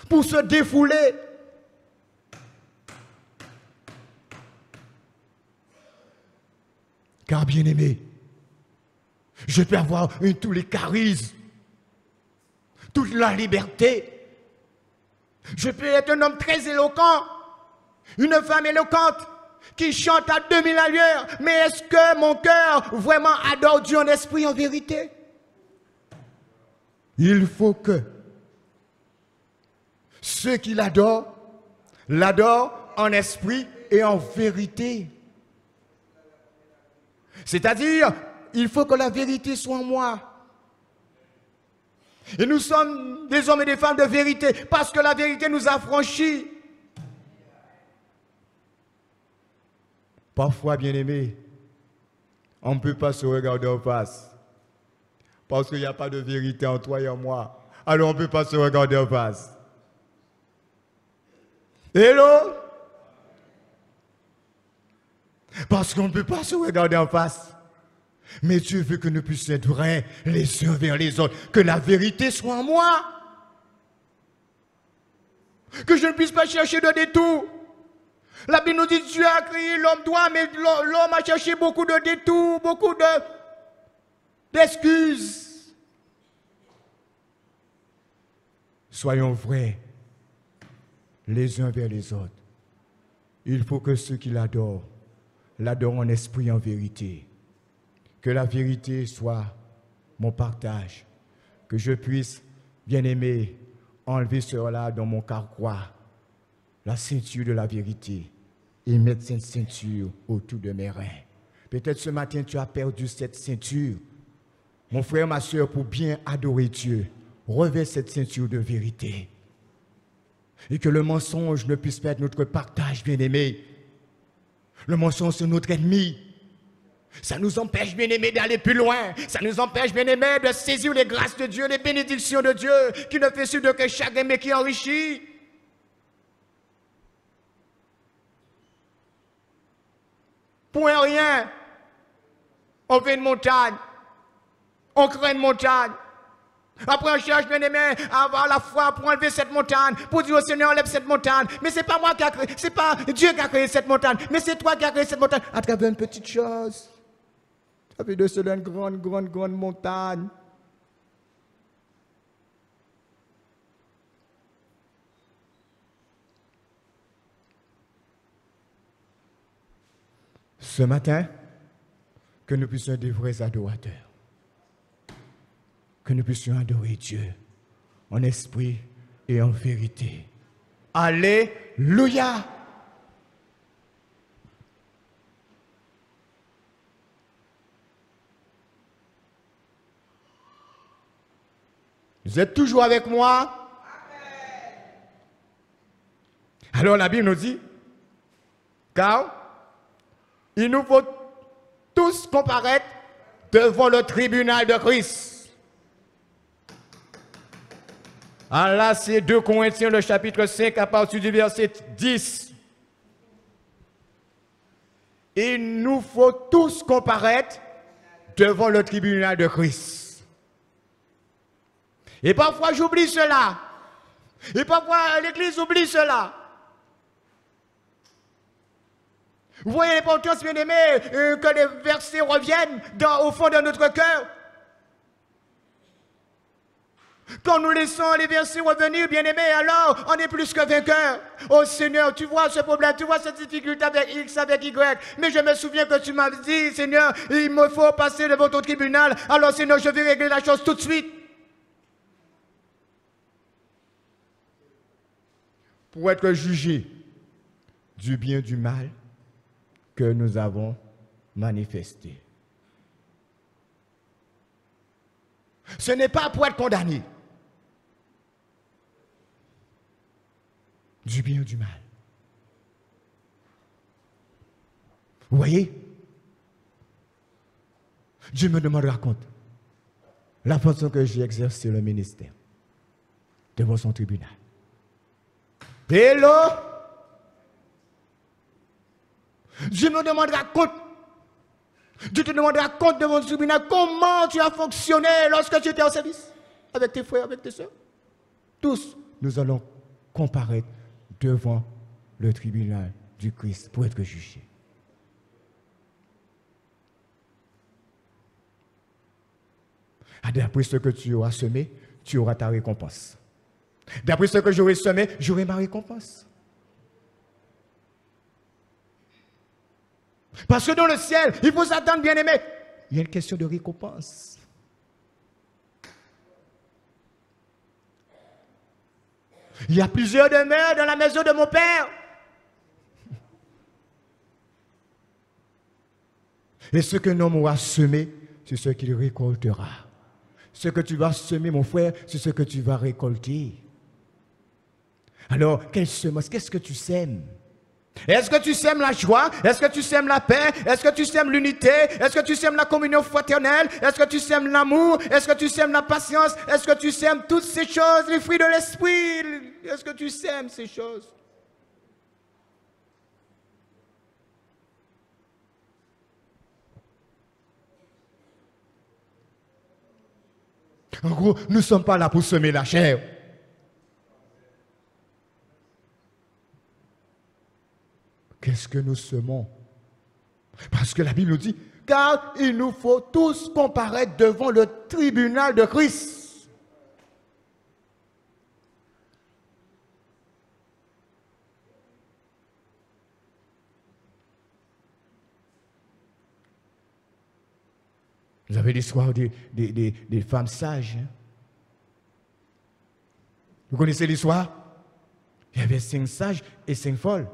A: pour se défouler. Car bien aimé, je peux avoir tous les charismes, toute la liberté. Je peux être un homme très éloquent, une femme éloquente qui chante à 2000 à l'heure. Mais est-ce que mon cœur vraiment adore Dieu en esprit, en vérité? Il faut que ceux qui l'adorent en esprit et en vérité. C'est-à-dire, il faut que la vérité soit en moi. Et nous sommes des hommes et des femmes de vérité parce que la vérité nous affranchit. Parfois, bien-aimés, on ne peut pas se regarder en face parce qu'il n'y a pas de vérité en toi et en moi. Alors on ne peut pas se regarder en face. Hello? Parce qu'on ne peut pas se regarder en face. Mais Dieu veut que nous puissions être vrais les uns vers les autres. Que la vérité soit en moi. Que je ne puisse pas chercher de détours. La Bible nous dit Dieu a créé l'homme droit, mais l'homme a cherché beaucoup de détours, beaucoup d'excuses. Soyons vrais les uns vers les autres. Il faut que ceux qui l'adorent en esprit et en vérité. Que la vérité soit mon partage. Que je puisse, bien aimer, enlever cela dans mon carquois, la ceinture de la vérité, et mettre cette ceinture autour de mes reins. Peut-être ce matin tu as perdu cette ceinture. Mon frère, ma soeur, pour bien adorer Dieu, revêt cette ceinture de vérité. Et que le mensonge ne puisse pas être notre partage, bien aimé. Le mensonge, c'est notre ennemi. Ça nous empêche, bien-aimés, d'aller plus loin. Ça nous empêche, bien-aimés, de saisir les grâces de Dieu, les bénédictions de Dieu, qui ne fait sûr que chacun, mais qui enrichit. Pour rien, on fait une montagne. On crée une montagne. Après, on cherche, bien-aimé, à avoir la foi pour enlever cette montagne, pour dire au Seigneur, enlève cette montagne. Mais ce n'est pas moi qui a créé, ce n'est pas Dieu qui a créé cette montagne, mais c'est toi qui as créé cette montagne à travers une petite chose. Ça fait de cela une grande montagne. Ce matin, que nous puissions être des vrais adorateurs. Que nous puissions adorer Dieu en esprit et en vérité. Alléluia! Vous êtes toujours avec moi? Alors la Bible nous dit, car il nous faut tous comparaître devant le tribunal de Christ. Ah là, c'est 2 Corinthiens, le chapitre 5, à partir du verset 10. Il nous faut tous comparaître devant le tribunal de Christ. Et parfois, j'oublie cela. Et parfois, l'Église oublie cela. Vous voyez l'importance, bien aimé, que les versets reviennent au fond de notre cœur. Quand nous laissons les versets revenir, bien aimé, alors on est plus que vainqueurs. Oh Seigneur, tu vois ce problème, tu vois cette difficulté avec X, avec Y. Mais je me souviens que tu m'as dit, Seigneur, il me faut passer devant ton tribunal. Alors Seigneur, je vais régler la chose tout de suite. pour être jugés du bien, du mal que nous avons manifesté. Ce n'est pas pour être condamné. Du bien, du mal. Vous voyez? Dieu me demandera compte la façon que j'ai exercé le ministère devant son tribunal. Hello? Dieu me demandera compte. Dieu te demandera compte devant son tribunal comment tu as fonctionné lorsque tu étais en service avec tes frères, avec tes soeurs. Tous, nous allons comparaître devant le tribunal du Christ pour être jugés. D'après ce que tu auras semé, tu auras ta récompense. D'après ce que j'aurai semé, j'aurai ma récompense. Parce que dans le ciel, il faut s'attendre, bien aimé. Il y a une question de récompense. Il y a plusieurs demeures dans la maison de mon Père. Et ce qu'un homme aura semé, c'est ce qu'il récoltera. Ce que tu vas semer, mon frère, c'est ce que tu vas récolter. Alors, quelle semence? Qu'est-ce que tu sèmes? Est-ce que tu sèmes la joie? Est-ce que tu sèmes la paix? Est-ce que tu sèmes l'unité? Est-ce que tu sèmes la communion fraternelle? Est-ce que tu sèmes l'amour? Est-ce que tu sèmes la patience? Est-ce que tu sèmes toutes ces choses, les fruits de l'esprit? Est-ce que tu sèmes ces choses? En gros, nous ne sommes pas là pour semer la chair. Qu'est-ce que nous semons? Parce que la Bible nous dit, car il nous faut tous comparaître devant le tribunal de Christ. Vous avez l'histoire des femmes sages. Hein? Vous connaissez l'histoire? Il y avait 5 sages et 5 folles.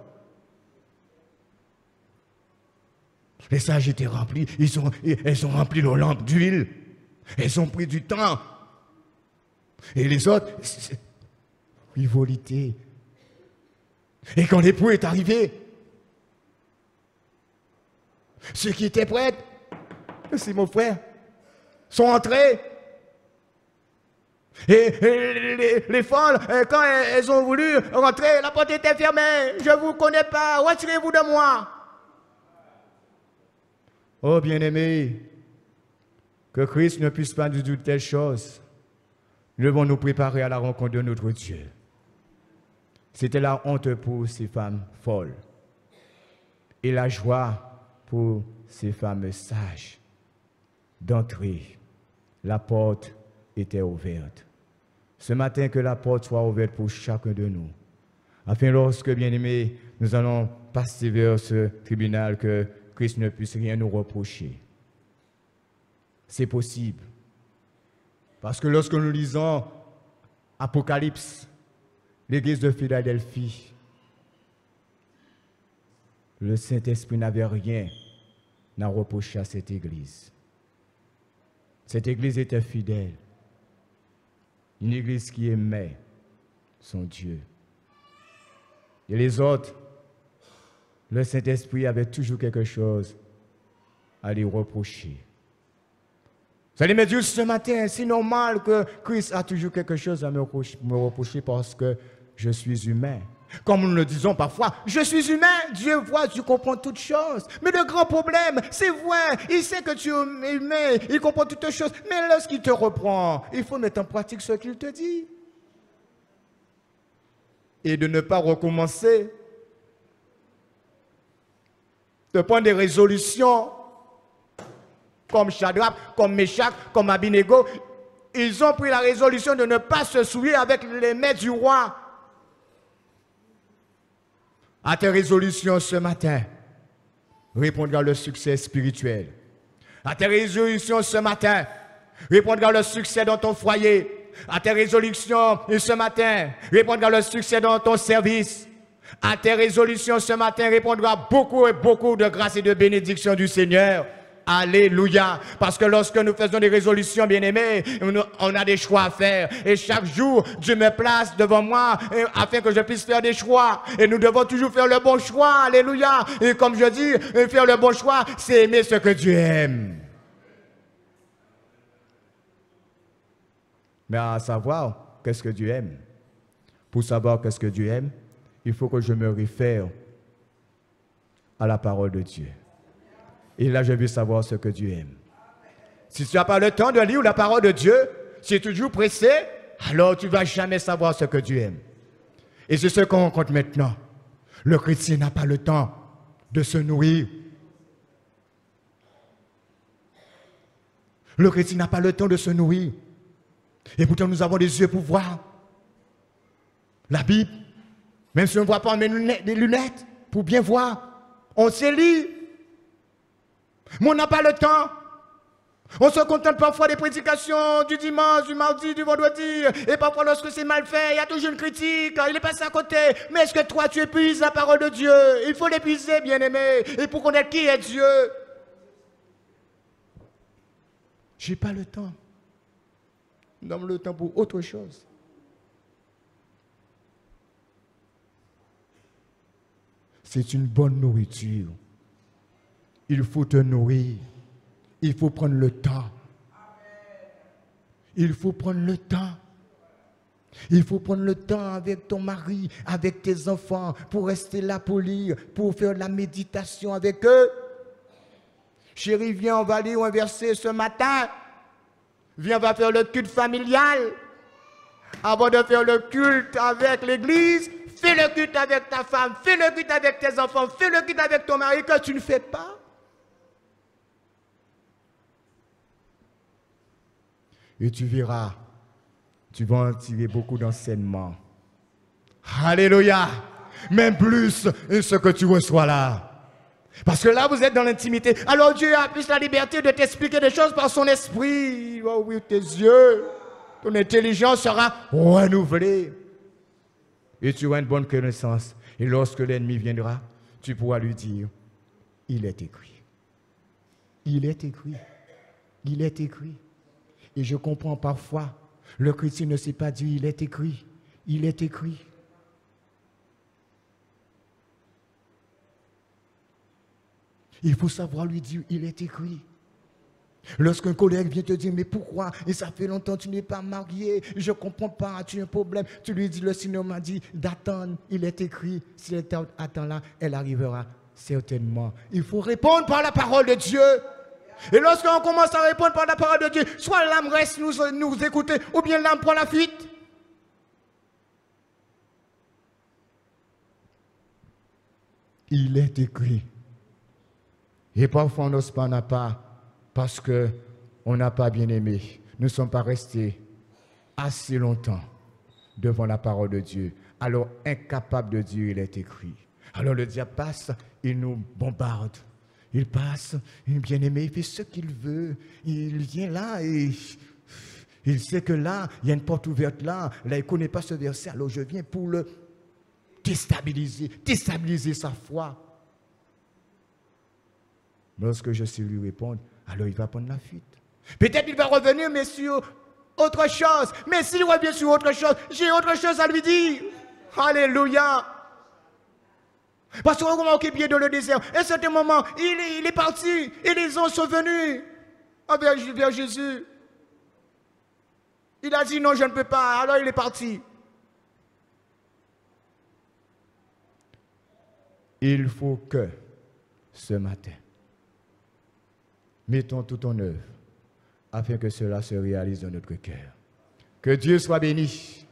A: Les sages étaient remplis, elles ont rempli leurs lampes d'huile. Elles ont pris du temps. Et les autres, frivolité. Et quand l'époux est arrivé, ceux qui étaient prêts, c'est mon frère, sont entrés. Et les folles, quand elles ont voulu rentrer, la porte était fermée. Je ne vous connais pas, retirez-vous de moi. Oh bien-aimé, que Christ ne puisse pas nous dire telle chose. Nous devons nous préparer à la rencontre de notre Dieu. C'était la honte pour ces femmes folles et la joie pour ces femmes sages. D'entrer, la porte était ouverte. Ce matin, que la porte soit ouverte pour chacun de nous, afin lorsque, bien-aimés, nous allons passer vers ce tribunal, que Christ ne puisse rien nous reprocher. C'est possible. Parce que lorsque nous lisons Apocalypse, l'église de Philadelphie, le Saint-Esprit n'avait rien à reprocher à cette église. Cette église était fidèle. Une église qui aimait son Dieu. Et les autres, le Saint-Esprit avait toujours quelque chose à lui reprocher. Vous allez me dire ce matin, c'est normal que Christ a toujours quelque chose à me reprocher parce que je suis humain. Comme nous le disons parfois, je suis humain, Dieu voit, Dieu comprend toutes choses. Mais le grand problème, c'est vrai, il sait que tu es humain, il comprend toutes choses. Mais lorsqu'il te reprend, il faut mettre en pratique ce qu'il te dit. Et de ne pas recommencer. De prendre des résolutions comme Shadrach, comme Meshach, comme Abednego. Ils ont pris la résolution de ne pas se souiller avec les maîtres du roi. À tes résolutions ce matin, répondra le succès spirituel. À tes résolutions ce matin, répondra le succès dans ton foyer. à tes résolutions ce matin, répondra le succès dans ton service. À tes résolutions ce matin, répondra beaucoup et beaucoup de grâce et de bénédiction du Seigneur. Alléluia. Parce que lorsque nous faisons des résolutions, bien-aimés, on a des choix à faire. Et chaque jour, Dieu me place devant moi afin que je puisse faire des choix. Et nous devons toujours faire le bon choix. Alléluia. Et comme je dis, faire le bon choix, c'est aimer ce que Dieu aime. Mais à savoir, qu'est-ce que Dieu aime? Pour savoir qu'est-ce que Dieu aime, il faut que je me réfère à la parole de Dieu. Et là, je veux savoir ce que Dieu aime. Si tu n'as pas le temps de lire la parole de Dieu, si tu es toujours pressé, alors tu ne vas jamais savoir ce que Dieu aime. Et c'est ce qu'on rencontre maintenant. Le chrétien n'a pas le temps de se nourrir. Le chrétien n'a pas le temps de se nourrir. Et pourtant, nous avons des yeux pour voir la Bible. Même si on ne voit pas, on met des lunettes pour bien voir. On sait lire. Mais on n'a pas le temps. On se contente parfois des prédications du dimanche, du mardi, du vendredi. Et parfois, lorsque c'est mal fait, il y a toujours une critique. Il est passé à côté. Mais est-ce que toi, tu épuises la parole de Dieu? Il faut l'épuiser, bien-aimé. Et pour connaître qui est Dieu. Je n'ai pas le temps. Donne le temps pour autre chose. C'est une bonne nourriture. Il faut te nourrir. Il faut prendre le temps. Il faut prendre le temps. Il faut prendre le temps avec ton mari, avec tes enfants, pour rester là pour lire, pour faire la méditation avec eux. Chérie, viens, on va lire un verset ce matin. Viens, on va faire le culte familial. Avant de faire le culte avec l'église, fais le culte avec ta femme, fais le culte avec tes enfants, fais le culte avec ton mari que tu ne fais pas. Et tu verras, tu vas en tirer beaucoup d'enseignements. Alléluia. Même plus ce que tu reçois là. Parce que là, vous êtes dans l'intimité. Alors Dieu a plus la liberté de t'expliquer des choses par son esprit. Il va ouvrir tes yeux. Ton intelligence sera renouvelée. Et tu auras une bonne connaissance. Et lorsque l'ennemi viendra, tu pourras lui dire, il est écrit. Il est écrit. Il est écrit. Et je comprends parfois, le chrétien ne sait pas dire, il est écrit. Il est écrit. Il faut savoir lui dire, il est écrit. Lorsqu'un collègue vient te dire, mais pourquoi? Et ça fait longtemps que tu n'es pas marié, je ne comprends pas, tu as un problème. Tu lui dis, le Seigneur m'a dit d'attendre, il est écrit. Si elle attend là, elle arrivera certainement. Il faut répondre par la parole de Dieu. Et lorsqu'on commence à répondre par la parole de Dieu, soit l'âme reste nous écouter, ou bien l'âme prend la fuite. Il est écrit. Et parfois on n'ose pas, n'a pas, parce qu'on n'a pas bien aimé. Nous ne sommes pas restés assez longtemps devant la parole de Dieu. Alors incapables de dire, il est écrit. Alors le diable passe, il nous bombarde. Il passe, il est bien-aimé, il fait ce qu'il veut. Il vient là et il sait que là, il y a une porte ouverte là. Là, il ne connaît pas ce verset. Alors je viens pour le déstabiliser sa foi. Lorsque je sais lui répondre, alors il va prendre la fuite. Peut-être il va revenir, mais sur autre chose. Mais s'il revient sur autre chose, j'ai autre chose à lui dire. Alléluia. Parce qu'on a occupé dans le désert. Et à ce moment, il est parti. Et les anges sont venus vers Jésus. Il a dit non, je ne peux pas. Alors il est parti. Il faut que ce matin, mettons tout en œuvre afin que cela se réalise dans notre cœur. Que Dieu soit béni.